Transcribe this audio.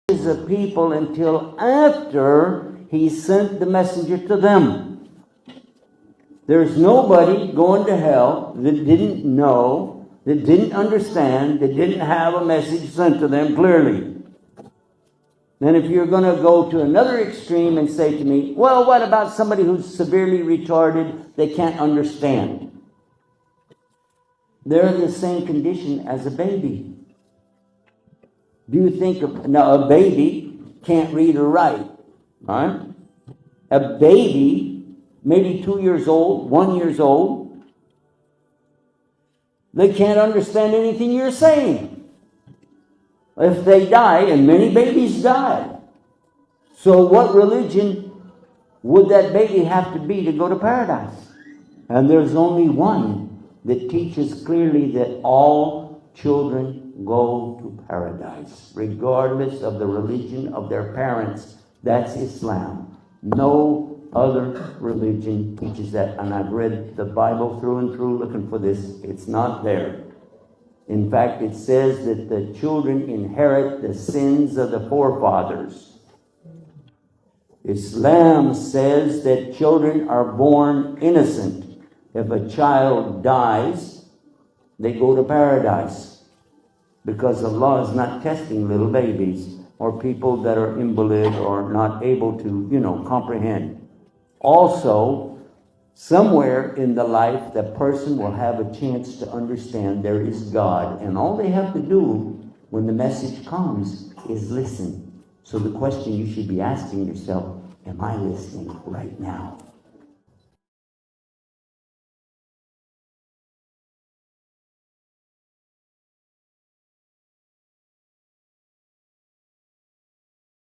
the people until after he sent the messenger to them. There's nobody going to hell that didn't know, that didn't understand, that didn't have a message sent to them clearly. Then if you're going to go to another extreme and say to me, well, what about somebody who's severely retarded, they can't understand? They're in the same condition as a baby. Do you think, now a baby can't read or write, right? A baby, maybe 2 years old, 1 year old, they can't understand anything you're saying. If they die, and many babies die, so what religion would that baby have to be to go to paradise? And there's only one that teaches clearly that all children go to paradise, regardless of the religion of their parents. That's Islam. No other religion teaches that. And I've read the Bible through and through looking for this. It's not there. In fact, it says that the children inherit the sins of the forefathers. Islam says that children are born innocent. If a child dies, they go to paradise. Because Allah is not testing little babies or people that are invalid or not able to, comprehend. Also, somewhere in the life, the person will have a chance to understand there is God. And all they have to do when the message comes is listen. So the question you should be asking yourself, am I listening right now?